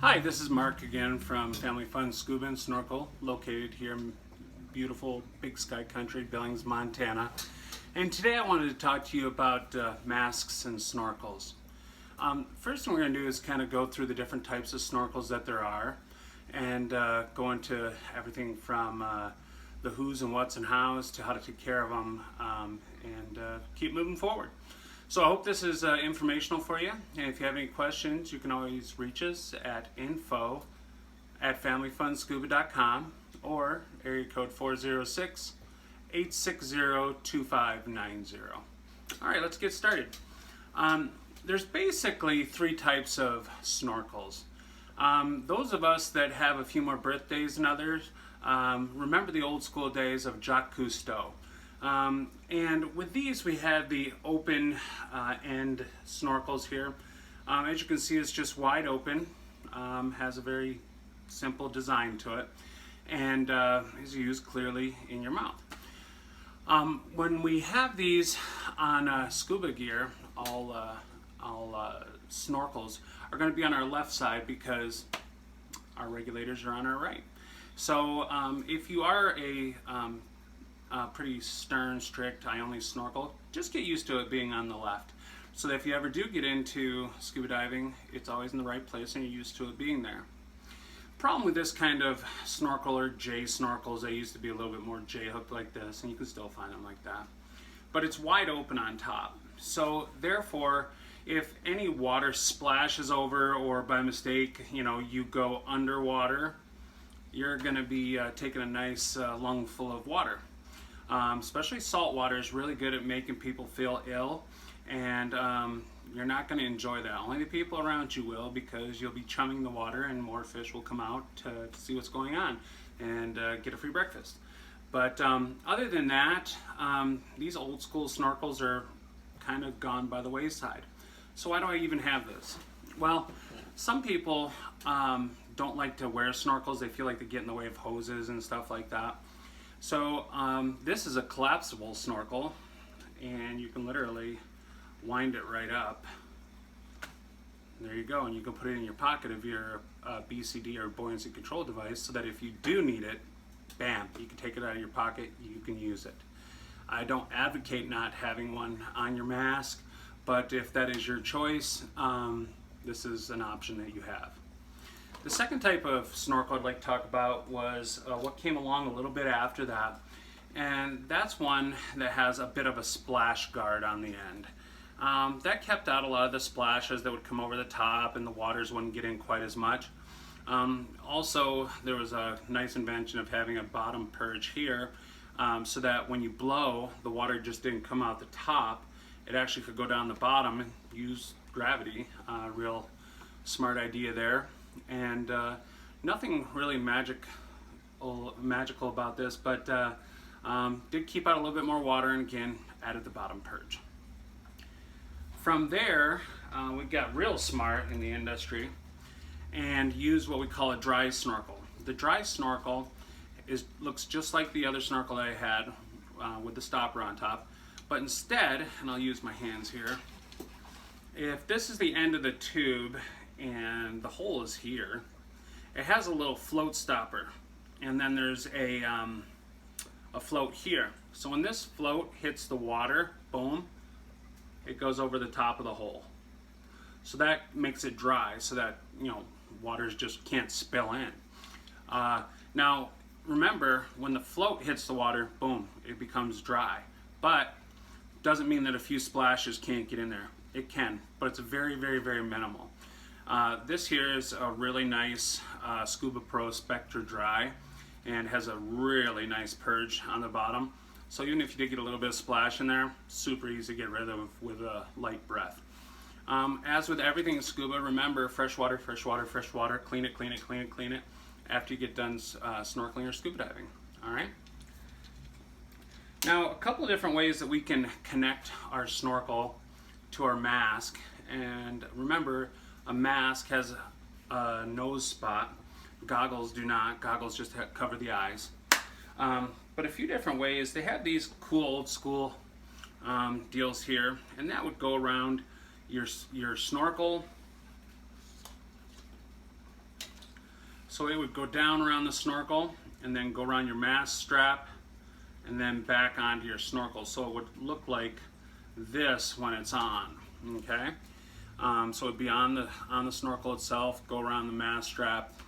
Hi, this is Mark again from Family Fun Scuba and Snorkel, located here in beautiful Big Sky Country, Billings, Montana. And today I wanted to talk to you about masks and snorkels. First thing we're going to do is kind of go through the different types of snorkels that there are and go into everything from the who's and what's and how's to how to take care of them and keep moving forward. So I hope this is informational for you, and if you have any questions, you can always reach us at info@familyfunscuba.com or area code 406-860-2590. All right, let's get started. There's basically three types of snorkels. Those of us that have a few more birthdays than others remember the old school days of Jacques Cousteau. And with these we have the open end snorkels here. As you can see, it's just wide open, has a very simple design to it, and is used clearly in your mouth. When we have these on scuba gear, all snorkels are going to be on our left side because our regulators are on our right. So if you are a pretty stern, strict, I only snorkel, just get used to it being on the left. So that if you ever do get into scuba diving, it's always in the right place and you're used to it being there. Problem with this kind of snorkel, or J snorkels, they used to be a little bit more J hooked like this, and you can still find them like that. But it's wide open on top. So therefore, if any water splashes over or by mistake, you go underwater, you're going to be taking a nice lung full of water. Especially salt water is really good at making people feel ill, and you're not going to enjoy that. Only the people around you will, because you'll be chumming the water and more fish will come out to see what's going on and get a free breakfast. But other than that, these old school snorkels are kind of gone by the wayside. So why do I even have this? Well, some people don't like to wear snorkels. They feel like they get in the way of hoses and stuff like that. So this is a collapsible snorkel, and you can literally wind it right up. There you go, and you can put it in your pocket of your BCD or buoyancy control device, so that if you do need it, bam, you can take it out of your pocket, you can use it. I don't advocate not having one on your mask, but if that is your choice, this is an option that you have. The second type of snorkel I'd like to talk about was what came along a little bit after that, and that's one that has a bit of a splash guard on the end. That kept out a lot of the splashes that would come over the top, and the waters wouldn't get in quite as much. Also, there was a nice invention of having a bottom purge here, so that when you blow, the water just didn't come out the top. It actually could go down the bottom and use gravity. Real smart idea there. And nothing really magical about this, but did keep out a little bit more water, and again added the bottom purge. From there, we got real smart in the industry and used what we call a dry snorkel. The dry snorkel looks just like the other snorkel I had with the stopper on top, but instead, and I'll use my hands here, if this is the end of the tube and the hole is here, it has a little float stopper, and then there's a float here. So when this float hits the water, boom, it goes over the top of the hole. So that makes it dry, so that waters just can't spill in. Now remember, when the float hits the water, boom, it becomes dry. But doesn't mean that a few splashes can't get in there. It can, but it's very, very, very minimal. This here is a really nice Scuba Pro Spectra Dry, and has a really nice purge on the bottom. So even if you did get a little bit of splash in there, super easy to get rid of with a light breath. As with everything in scuba, remember, fresh water, fresh water, fresh water. Clean it, clean it, clean it, clean it after you get done snorkeling or scuba diving. All right. Now, a couple of different ways that we can connect our snorkel to our mask, and remember, a mask has a nose spot. Goggles do not. Goggles just cover the eyes. But a few different ways. They have these cool old school deals here, and that would go around your snorkel So it would go down around the snorkel and then go around your mask strap and then back onto your snorkel. So it would look like this when it's on, okay? So it'd be on the snorkel itself, go around the mask strap.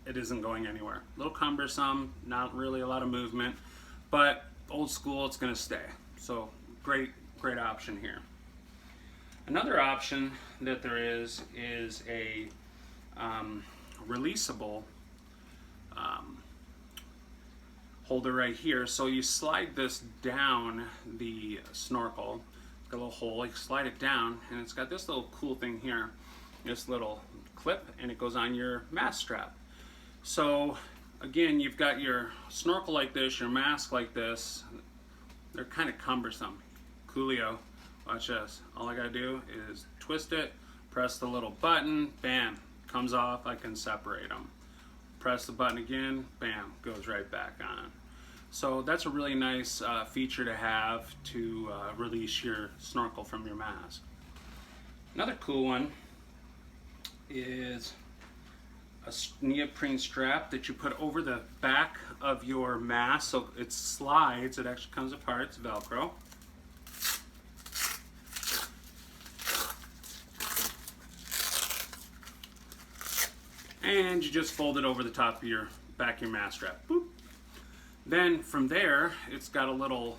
It isn't going anywhere. A little cumbersome, not really a lot of movement, but old school, it's gonna stay. So great option here. Another option that there is a releasable holder right here. So you slide this down the snorkel, it's got a little hole, you slide it down, and it's got this little cool thing here, this little clip, and it goes on your mask strap. So again, you've got your snorkel like this, your mask like this. They're kind of cumbersome. Coolio, watch this. All I gotta do is twist it, press the little button, bam, comes off, I can separate them. Press the button again, bam, goes right back on. So that's a really nice feature to have to release your snorkel from your mask. Another cool one is a neoprene strap that you put over the back of your mask so it slides, it actually comes apart, it's Velcro. And you just fold it over the top of your back of your mask strap. Boop. Then from there, it's got a little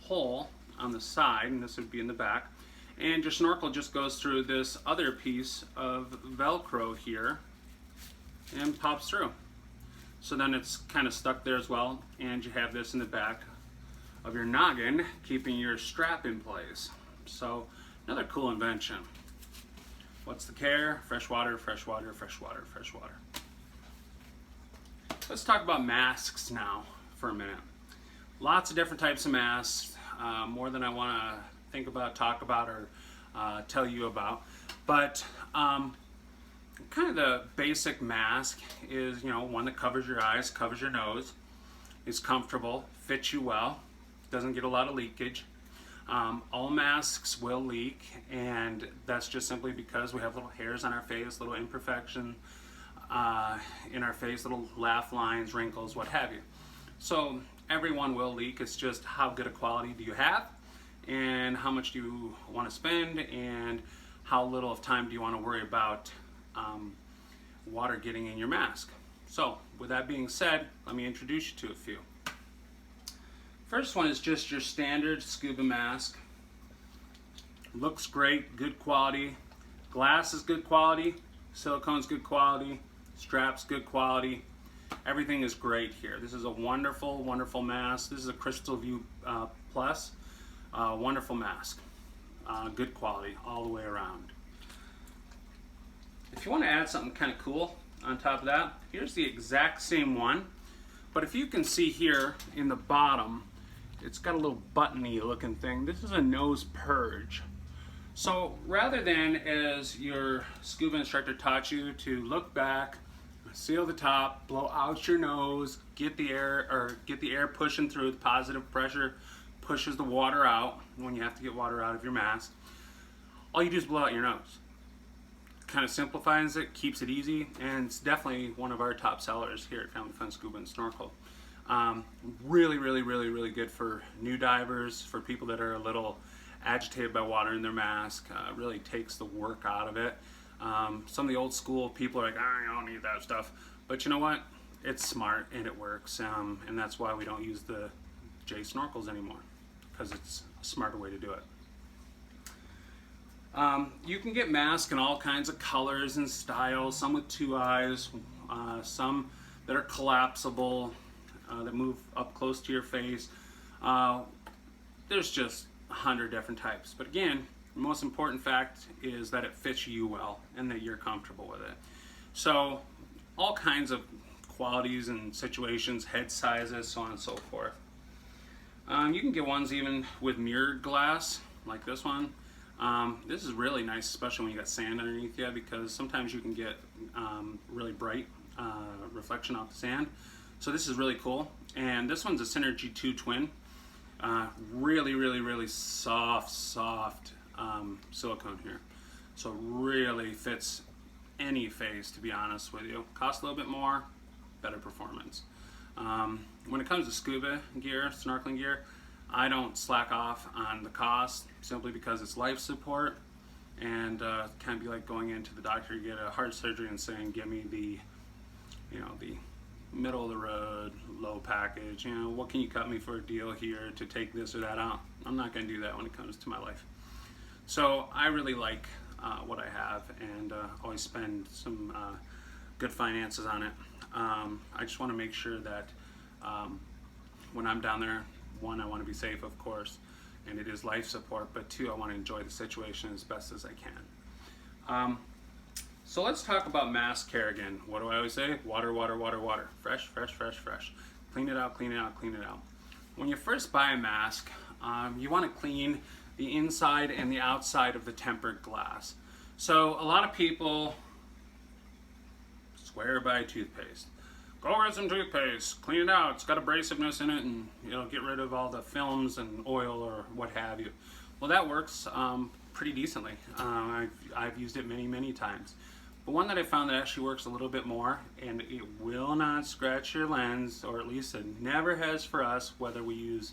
hole on the side, and this would be in the back. And your snorkel just goes through this other piece of Velcro here and pops through. So then it's kind of stuck there as well, and you have this in the back of your noggin, keeping your strap in place. So another cool invention. What's the care? Fresh water, fresh water, fresh water, fresh water. Let's talk about masks now for a minute. Lots of different types of masks, more than I want to think about, talk about, or tell you about. But kind of the basic mask is, you know, one that covers your eyes, covers your nose, is comfortable, fits you well, doesn't get a lot of leakage. All masks will leak, and that's just simply because we have little hairs on our face, little imperfection in our face, little laugh lines, wrinkles, what have you. So everyone will leak. It's just how good a quality do you have, and how much do you want to spend, and how little of time do you want to worry about water getting in your mask. So with that being said, let me introduce you to a few. First one is just your standard scuba mask. Looks great, good quality. Glass is good quality, silicone's good quality, straps good quality. Everything is great here. This is a wonderful, wonderful mask. This is a Crystal View Plus. Wonderful mask. Good quality all the way around. If you want to add something kind of cool on top of that, here's the exact same one. But if you can see here in the bottom, it's got a little buttony looking thing. This is a nose purge. So rather than, as your scuba instructor taught you, to look back, seal the top, blow out your nose, get the air pushing through, the positive pressure pushes the water out when you have to get water out of your mask. All you do is blow out your nose. Kind of simplifies it, keeps it easy, and it's definitely one of our top sellers here at Family Fun Scuba and Snorkel. Really, really, really, really good for new divers, for people that are a little agitated by water in their mask. Really takes the work out of it. Some of the old school people are like, I don't need that stuff. But you know what? It's smart and it works. And that's why we don't use the J Snorkels anymore, because it's a smarter way to do it. You can get masks in all kinds of colors and styles, some with 2 eyes, some that are collapsible, that move up close to your face. There's just 100 different types. But again, the most important fact is that it fits you well and that you're comfortable with it. So all kinds of qualities and situations, head sizes, so on and so forth. You can get ones even with mirrored glass, like this one. This is really nice, especially when you got sand underneath you, because sometimes you can get really bright reflection off the sand. So this is really cool. And this one's a Synergy 2 Twin. Really, really, really soft silicone here. So really fits any phase, to be honest with you. Costs a little bit more, better performance. When it comes to scuba gear, snorkeling gear, I don't slack off on the cost simply because it's life support, and it can't be like going into the doctor to get a heart surgery and saying, give me the, the middle of the road, low package, what can you cut me for a deal here to take this or that out? I'm not going to do that when it comes to my life. So I really like what I have, and always spend some good finances on it. I just want to make sure that when I'm down there, one, I want to be safe, of course, and it is life support, but two, I want to enjoy the situation as best as I can. So let's talk about mask care again. What do I always say? Water, water, water, water. Fresh, fresh, fresh, fresh. Clean it out, clean it out, clean it out. When you first buy a mask, you want to clean the inside and the outside of the tempered glass. So a lot of people swear by toothpaste. Go get some toothpaste, clean it out, it's got abrasiveness in it, and get rid of all the films and oil or what have you. Well, that works pretty decently. I've used it many, many times. But one that I found that actually works a little bit more, and it will not scratch your lens, or at least it never has for us, whether we use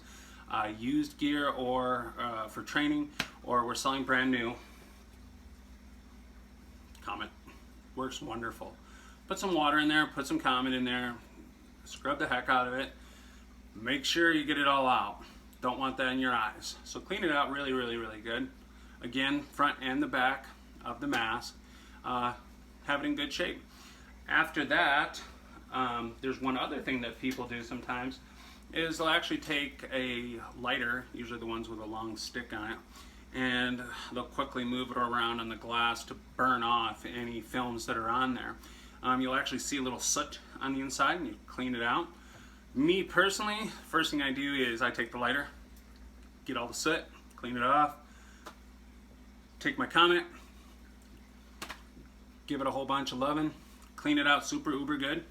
used gear or for training, or we're selling brand new. Comet works wonderful. Put some water in there, put some Comet in there, scrub the heck out of it. Make sure you get it all out. Don't want that in your eyes. So clean it out really, really, really good. Again, front and the back of the mask. Have it in good shape. After that, there's one other thing that people do sometimes, is they'll actually take a lighter, usually the ones with a long stick on it, and they'll quickly move it around on the glass to burn off any films that are on there. You'll actually see a little soot on the inside, and you clean it out. Me personally, first thing I do is I take the lighter, get all the soot, clean it off, take my Comet, give it a whole bunch of loving, clean it out super uber good.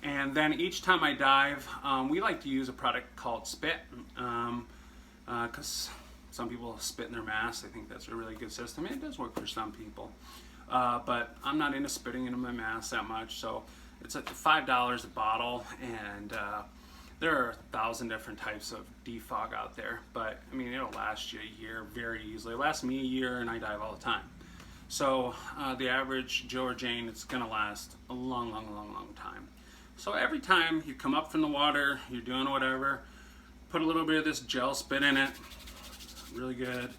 And then each time I dive, we like to use a product called Spit, because some people spit in their masks. I think that's a really good system. It does work for some people. But I'm not into spitting into my mask that much, so it's at $5 a bottle, and there are 1,000 different types of defog out there, but I mean, it'll last you a year very easily. It lasts me a year, and I dive all the time. So the average Joe or Jane, it's gonna last a long, long, long, long time. So every time you come up from the water, you're doing whatever, put a little bit of this gel spit in it, really good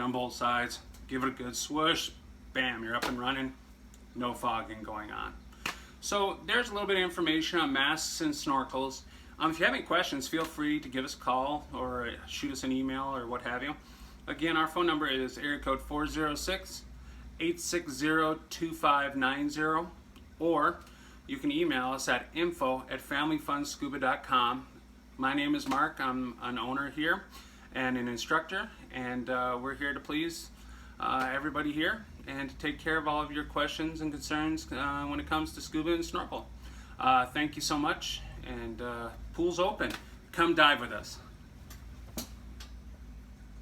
on both sides, give it a good swoosh, bam, you're up and running, no fogging going on. So there's a little bit of information on masks and snorkels. If you have any questions, feel free to give us a call or shoot us an email or what have you. Again, our phone number is area code 406-860-2590, or you can email us at info@familyfunscuba.com. My name is Mark. I'm an owner here and an instructor, and we're here to please everybody here and to take care of all of your questions and concerns when it comes to scuba and snorkel. Thank you so much, and pool's open. Come dive with us.